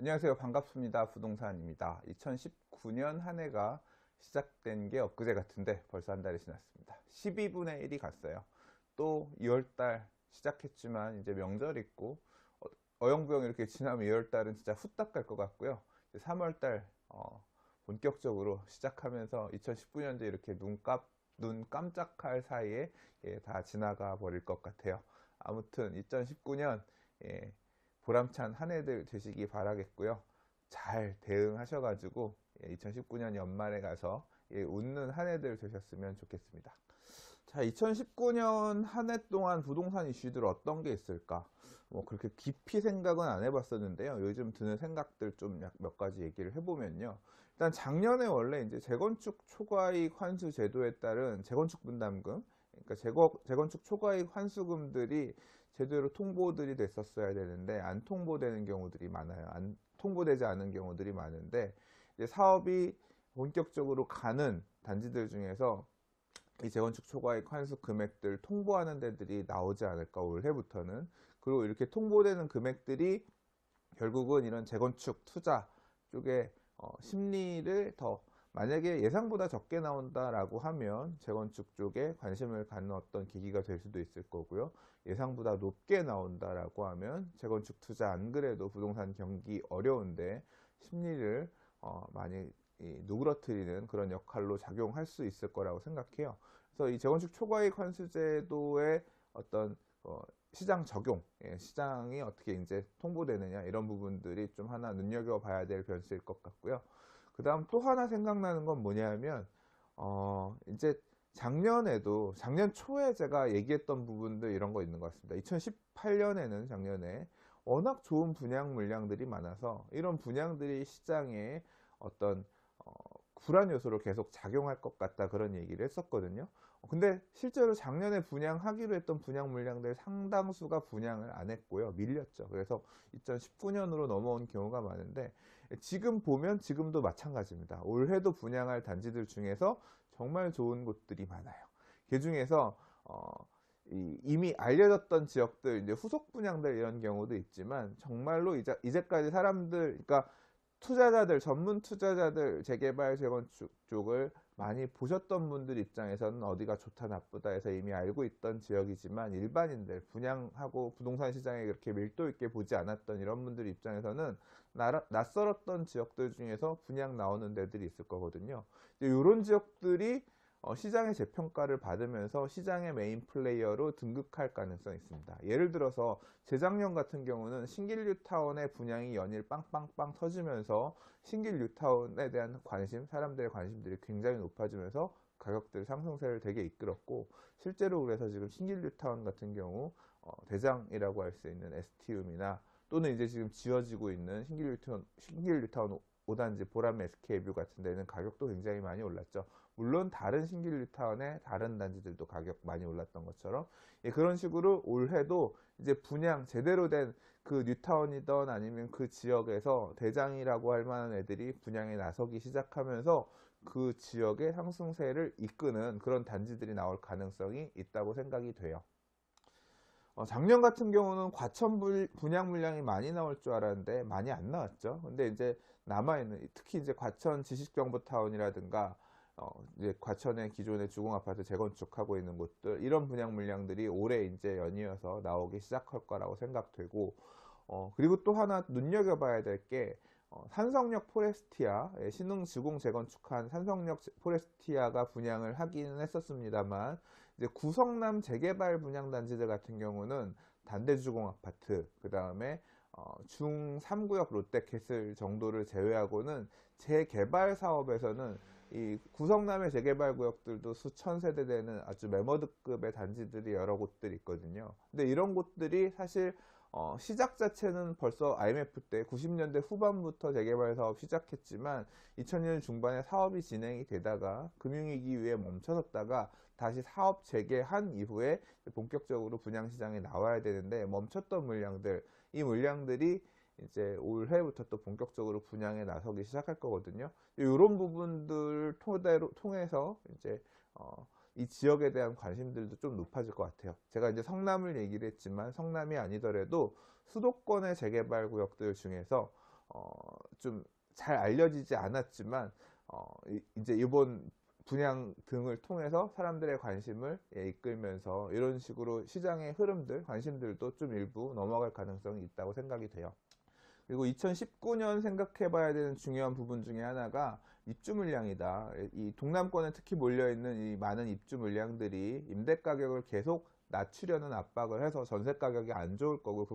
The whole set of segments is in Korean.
안녕하세요. 반갑습니다. 부동산입니다. 2019년 한 해가 시작된 게 엊그제 같은데 벌써 한 달이 지났습니다. 12분의 1이 갔어요. 또 2월달 시작했지만 이제 명절 있고 어영부영 이렇게 지나면 2월달은 진짜 후딱 갈 것 같고요. 3월달 본격적으로 시작하면서 2019년도 이렇게 눈 깜짝할 사이에 다 지나가 버릴 것 같아요. 아무튼 2019년 보람찬 한 해들 되시기 바라겠고요. 잘 대응하셔가지고 2019년 연말에 가서 웃는 한 해들 되셨으면 좋겠습니다. 자, 2019년 한 해 동안 부동산 이슈들 어떤 게 있을까? 뭐 그렇게 깊이 생각은 안 해봤었는데요. 요즘 드는 생각들 좀 몇 가지 얘기를 해보면요. 일단 작년에 원래 이제 재건축 초과이익 환수 제도에 따른 재건축 분담금, 그러니까 재건축 초과이익 환수금들이 제대로 통보들이 됐었어야 되는데 안 통보되는 경우들이 많아요. 안 통보되지 않은 경우들이 많은데 이제 사업이 본격적으로 가는 단지들 중에서 이 재건축 초과이익 환수 금액들 통보하는 데들이 나오지 않을까 올해부터는. 그리고 이렇게 통보되는 금액들이 결국은 이런 재건축 투자 쪽에 심리를 더, 만약에 예상보다 적게 나온다라고 하면 재건축 쪽에 관심을 갖는 어떤 계기가 될 수도 있을 거고요. 예상보다 높게 나온다라고 하면 재건축 투자 안 그래도 부동산 경기 어려운데 심리를 많이 누그러뜨리는 그런 역할로 작용할 수 있을 거라고 생각해요. 그래서 이 재건축 초과이익 환수제도의 어떤 시장 적용, 시장이 어떻게 이제 통보되느냐 이런 부분들이 좀 하나 눈여겨봐야 될 변수일 것 같고요. 그 다음 또 하나 생각나는 건 뭐냐면 이제 작년 초에 제가 얘기했던 부분들 이런 거 있는 것 같습니다. 2018년에는 작년에 워낙 좋은 분양 물량들이 많아서 이런 분양들이 시장에 어떤 불안 요소로 계속 작용할 것 같다 그런 얘기를 했었거든요. 근데 실제로 작년에 분양하기로 했던 분양 물량들 상당수가 분양을 안 했고요. 밀렸죠. 그래서 2019년으로 넘어온 경우가 많은데 지금 보면 지금도 마찬가지입니다. 올해도 분양할 단지들 중에서 정말 좋은 곳들이 많아요. 그 중에서 이미 알려졌던 지역들, 이제 후속 분양들 이런 경우도 있지만 정말로 이제까지 사람들, 그러니까 투자자들, 전문 투자자들, 재개발, 재건축 쪽을 많이 보셨던 분들 입장에서는 어디가 좋다 나쁘다 해서 이미 알고 있던 지역이지만 일반인들, 분양하고 부동산 시장에 그렇게 밀도 있게 보지 않았던 이런 분들 입장에서는 낯설었던 지역들 중에서 분양 나오는 데들이 있을 거거든요. 이런 지역들이 시장의 재평가를 받으면서 시장의 메인 플레이어로 등극할 가능성이 있습니다. 예를 들어서 재작년 같은 경우는 신길 뉴타운의 분양이 연일 빵빵빵 터지면서 신길 뉴타운에 대한 관심, 사람들의 관심들이 굉장히 높아지면서 가격들 상승세를 되게 이끌었고, 실제로 그래서 지금 신길 뉴타운 같은 경우 대장이라고 할 수 있는 ST움이나 또는 이제 지금 지어지고 있는 신길 뉴타운 5단지 보람 SK뷰 같은 데는 가격도 굉장히 많이 올랐죠. 물론 다른 신길 뉴타운의 다른 단지들도 가격 많이 올랐던 것처럼 그런 식으로 올해도 이제 분양 제대로 된 그 뉴타운이던 아니면 그 지역에서 대장이라고 할 만한 애들이 분양에 나서기 시작하면서 그 지역의 상승세를 이끄는 그런 단지들이 나올 가능성이 있다고 생각이 돼요. 작년 같은 경우는 과천 분양 물량이 많이 나올 줄 알았는데 많이 안 나왔죠. 근데 이제 남아있는, 특히 이제 과천 지식정보타운이라든가 이제 과천의 기존의 주공아파트 재건축하고 있는 곳들, 이런 분양 물량들이 올해 이제 연이어서 나오기 시작할 거라고 생각되고, 그리고 또 하나 눈여겨봐야 될 게 산성역 포레스티아, 신흥 주공 재건축한 산성역 포레스티아가 분양을 하기는 했었습니다만 이제 구성남 재개발 분양 단지들 같은 경우는 단대주공 아파트, 그 다음에 중 3구역 롯데캐슬 정도를 제외하고는 재개발 사업에서는 이 구성남의 재개발 구역들도 수천 세대 되는 아주 매머드급의 단지들이 여러 곳들이 있거든요. 근데 이런 곳들이 사실 시작 자체는 벌써 IMF 때 90년대 후반부터 재개발 사업 시작했지만 2000년 중반에 사업이 진행이 되다가 금융위기 이후에 멈춰섰다가 다시 사업 재개한 이후에 본격적으로 분양시장에 나와야 되는데 멈췄던 물량들, 이 물량들이 이제 올해부터 또 본격적으로 분양에 나서기 시작할 거거든요. 이런 부분들 통해서 이제 이 지역에 대한 관심들도 좀 높아질 것 같아요. 제가 이제 성남을 얘기를 했지만 성남이 아니더라도 수도권의 재개발 구역들 중에서 좀 잘 알려지지 않았지만 이제 이번 분양 등을 통해서 사람들의 관심을 이끌면서 이런 식으로 시장의 흐름들, 관심들도 좀 일부 넘어갈 가능성이 있다고 생각이 돼요. 그리고 2019년 생각해 봐야 되는 중요한 부분 중에 하나가 입주 물량이다. 이 동남권에 특히 몰려있는 이 많은 입주 물량들이 임대 가격을 계속 낮추려는 압박을 해서 전세 가격이 안 좋을 거고,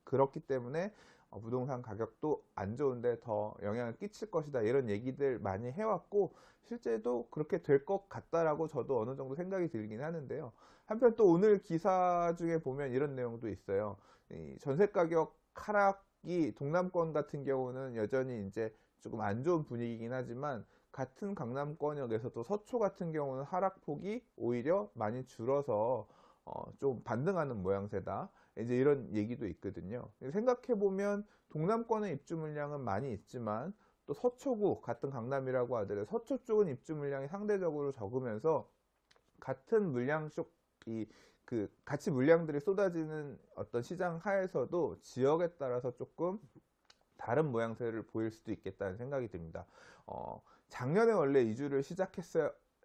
그렇기 때문에 부동산 가격도 안 좋은데 더 영향을 끼칠 것이다, 이런 얘기들 많이 해왔고, 실제도 그렇게 될 것 같다라고 저도 어느 정도 생각이 들긴 하는데요. 한편 또 오늘 기사 중에 보면 이런 내용도 있어요. 이 전세 가격 하락이 동남권 같은 경우는 여전히 이제 조금 안 좋은 분위기긴 하지만, 같은 강남권역에서도 서초 같은 경우는 하락폭이 오히려 많이 줄어서 좀 반등하는 모양새다, 이제 이런 얘기도 있거든요. 생각해보면 동남권의 입주 물량은 많이 있지만 또 서초구, 같은 강남이라고 하더라도 서초 쪽은 입주 물량이 상대적으로 적으면서 같은 물량 쪽이 같이 물량들이 쏟아지는 어떤 시장 하에서도 지역에 따라서 조금 다른 모양새를 보일 수도 있겠다는 생각이 듭니다. 작년에 원래 이주를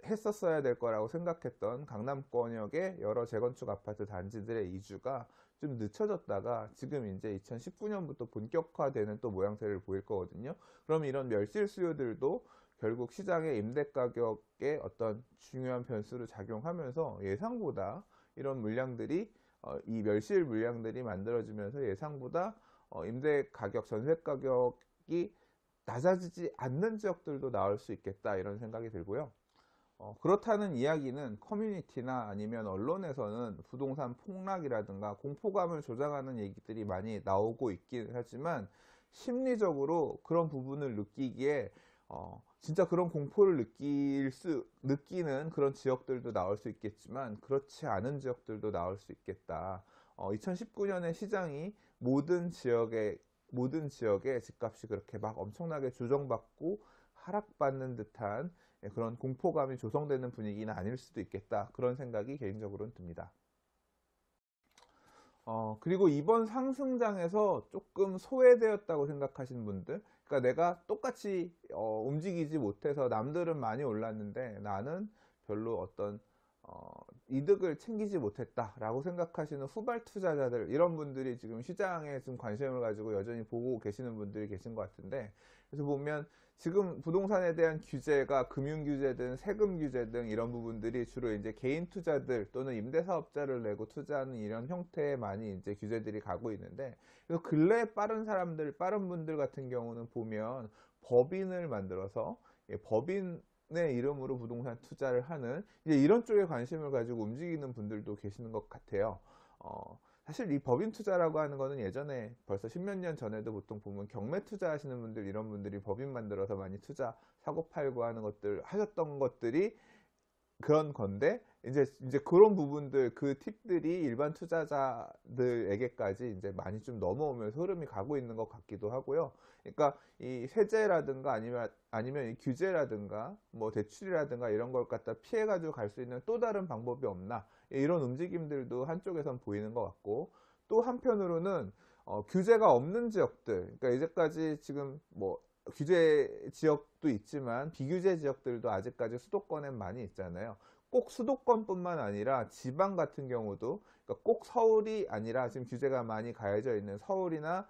했었어야 될 거라고 생각했던 강남권역의 여러 재건축 아파트 단지들의 이주가 좀 늦춰졌다가 지금 이제 2019년부터 본격화되는 또 모양새를 보일 거거든요. 그럼 이런 멸실 수요들도 결국 시장의 임대 가격에 어떤 중요한 변수로 작용하면서 예상보다 이런 물량들이 이 멸실 물량들이 만들어지면서 예상보다 임대 가격, 전세 가격이 낮아지지 않는 지역들도 나올 수 있겠다, 이런 생각이 들고요. 그렇다는 이야기는 커뮤니티나 아니면 언론에서는 부동산 폭락이라든가 공포감을 조장하는 얘기들이 많이 나오고 있긴 하지만, 심리적으로 그런 부분을 느끼기에 진짜 그런 공포를 느끼는 그런 지역들도 나올 수 있겠지만, 그렇지 않은 지역들도 나올 수 있겠다. 2019년에 시장이 모든 지역의 집값이 그렇게 막 엄청나게 조정받고 하락받는 듯한 그런 공포감이 조성되는 분위기는 아닐 수도 있겠다, 그런 생각이 개인적으로는 듭니다. 그리고 이번 상승장에서 조금 소외되었다고 생각하시는 분들, 그러니까 내가 똑같이 움직이지 못해서 남들은 많이 올랐는데 나는 별로 어떤 이득을 챙기지 못했다라고 생각하시는 후발 투자자들, 이런 분들이 지금 시장에 좀 관심을 가지고 여전히 보고 계시는 분들이 계신 것 같은데, 그래서 보면 지금 부동산에 대한 규제가 금융 규제든 세금 규제 등 이런 부분들이 주로 이제 개인 투자들 또는 임대사업자를 내고 투자하는 이런 형태에 많이 이제 규제들이 가고 있는데, 그래서 근래 빠른 분들 같은 경우는 보면 법인을 만들어서 법인의 이름으로 부동산 투자를 하는 이제 이런 쪽에 관심을 가지고 움직이는 분들도 계시는 것 같아요. 사실 이 법인 투자라고 하는 거는 예전에 벌써 십몇 년 전에도 보통 보면 경매 투자하시는 분들, 이런 분들이 법인 만들어서 많이 투자 사고 팔고 하는 것들 하셨던 것들이 그런 건데, 이제 그런 부분들, 그 팁들이 일반 투자자들에게까지 이제 많이 좀 넘어오면서 흐름이 가고 있는 것 같기도 하고요. 그러니까 이 세제라든가 아니면 이 규제라든가 뭐 대출이라든가 이런 걸 갖다 피해 가지고 갈 수 있는 또 다른 방법이 없나, 이런 움직임들도 한쪽에선 보이는 것 같고, 또 한편으로는 규제가 없는 지역들, 그러니까 이제까지 지금 뭐 규제 지역도 있지만 비규제 지역들도 아직까지 수도권엔 많이 있잖아요. 꼭 수도권뿐만 아니라 지방 같은 경우도, 그러니까 꼭 서울이 아니라 지금 규제가 많이 가해져 있는 서울이나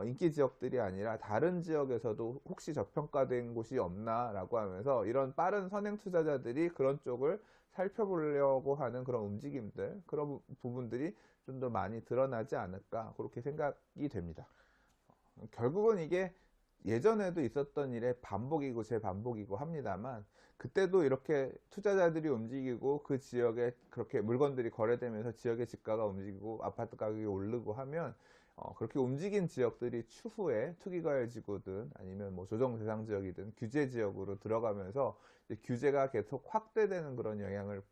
인기 지역들이 아니라 다른 지역에서도 혹시 저평가된 곳이 없나 라고 하면서 이런 빠른 선행 투자자들이 그런 쪽을 살펴보려고 하는 그런 움직임들, 그런 부분들이 좀 더 많이 드러나지 않을까, 그렇게 생각이 됩니다. 결국은 이게 예전에도 있었던 일의 반복이고 재반복이고 합니다만, 그때도 이렇게 투자자들이 움직이고 그 지역에 그렇게 물건들이 거래되면서 지역의 집가가 움직이고 아파트 가격이 오르고 하면 그렇게 움직인 지역들이 추후에 투기과열지구든 아니면 뭐 조정 대상 지역이든 규제 지역으로 들어가면서 규제가 계속 확대되는 그런 영향을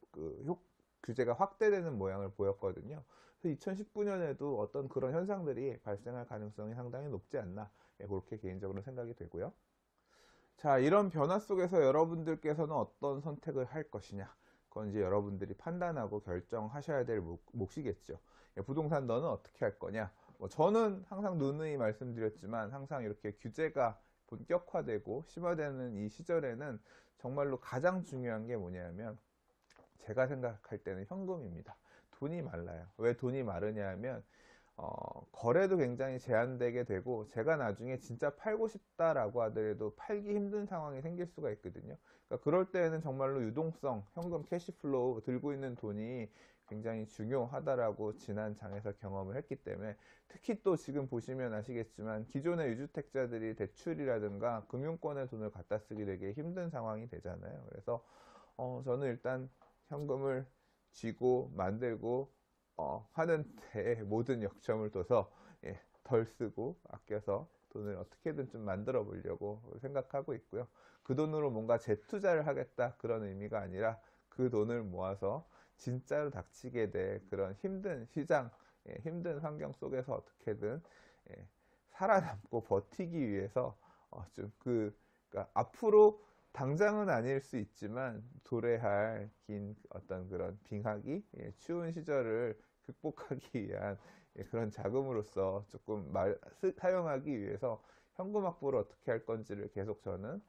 규제가 확대되는 모양을 보였거든요. 그래서 2019년에도 어떤 그런 현상들이 발생할 가능성이 상당히 높지 않나, 그렇게 개인적으로 생각이 되고요. 자, 이런 변화 속에서 여러분들께서는 어떤 선택을 할 것이냐, 그건 이제 여러분들이 판단하고 결정하셔야 될 몫이겠죠. 부동산 너는 어떻게 할 거냐, 뭐 저는 항상 누누이 말씀드렸지만 항상 이렇게 규제가 본격화되고 심화되는 이 시절에는 정말로 가장 중요한 게 뭐냐면 제가 생각할 때는 현금입니다. 돈이 말라요. 왜 돈이 마르냐 하면 거래도 굉장히 제한되게 되고 제가 나중에 진짜 팔고 싶다라고 하더라도 팔기 힘든 상황이 생길 수가 있거든요. 그러니까 그럴 때에는 정말로 유동성, 현금 캐시플로우 들고 있는 돈이 굉장히 중요하다라고 지난 장에서 경험을 했기 때문에 특히 또 지금 보시면 아시겠지만 기존의 유주택자들이 대출이라든가 금융권의 돈을 갖다 쓰기 되게 힘든 상황이 되잖아요. 그래서 저는 일단 현금을 쥐고 만들고 하는 데에 모든 역점을 둬서 덜 쓰고 아껴서 돈을 어떻게든 좀 만들어 보려고 생각하고 있고요. 그 돈으로 뭔가 재투자를 하겠다 그런 의미가 아니라 그 돈을 모아서 진짜로 닥치게 될 그런 힘든 시장, 힘든 환경 속에서 어떻게든 살아남고 버티기 위해서 그러니까 앞으로 당장은 아닐 수 있지만 도래할 긴 어떤 그런 빙하기, 추운 시절을 극복하기 위한 그런 자금으로서 조금 사용하기 위해서 현금 확보를 어떻게 할 건지를 계속 저는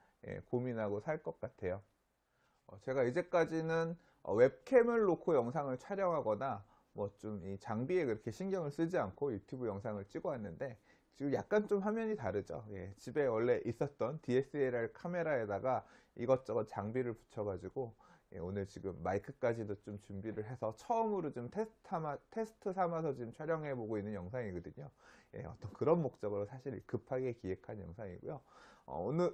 고민하고 살 것 같아요. 제가 이제까지는 웹캠을 놓고 영상을 촬영하거나 뭐 좀 이 장비에 그렇게 신경을 쓰지 않고 유튜브 영상을 찍어 왔는데 지금 약간 좀 화면이 다르죠. 집에 원래 있었던 DSLR 카메라에다가 이것저것 장비를 붙여가지고 오늘 지금 마이크까지도 좀 준비를 해서 처음으로 좀 테스트 삼아서 지금 촬영해 보고 있는 영상이거든요. 어떤 그런 목적으로 사실 급하게 기획한 영상이고요.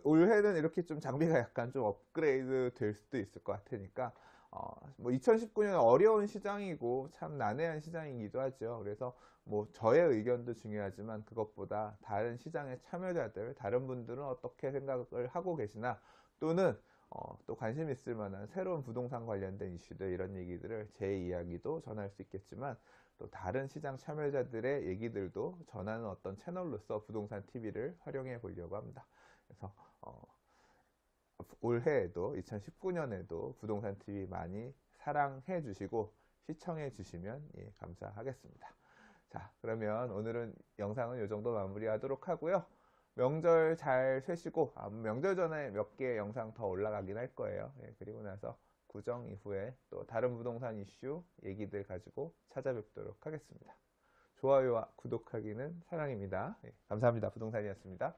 올해는 이렇게 좀 장비가 약간 좀 업그레이드 될 수도 있을 것 같으니까 뭐 2019년 어려운 시장이고 참 난해한 시장이기도 하죠. 그래서 뭐 저의 의견도 중요하지만 그것보다 다른 시장의 참여자들, 다른 분들은 어떻게 생각을 하고 계시나 또는 또 관심 있을 만한 새로운 부동산 관련된 이슈들 이런 얘기들을 제 이야기도 전할 수 있겠지만 또 다른 시장 참여자들의 얘기들도 전하는 어떤 채널로서 부동산 TV를 활용해 보려고 합니다. 그래서 올해에도 2019년에도 부동산 TV 많이 사랑해 주시고 시청해 주시면 감사하겠습니다. 자, 그러면 오늘은 영상은 이 정도 마무리하도록 하고요. 명절 잘 쉬시고 명절 전에 몇 개 영상 더 올라가긴 할 거예요. 그리고 나서 구정 이후에 또 다른 부동산 이슈 얘기들 가지고 찾아뵙도록 하겠습니다. 좋아요와 구독하기는 사랑입니다. 감사합니다. 부동산이었습니다.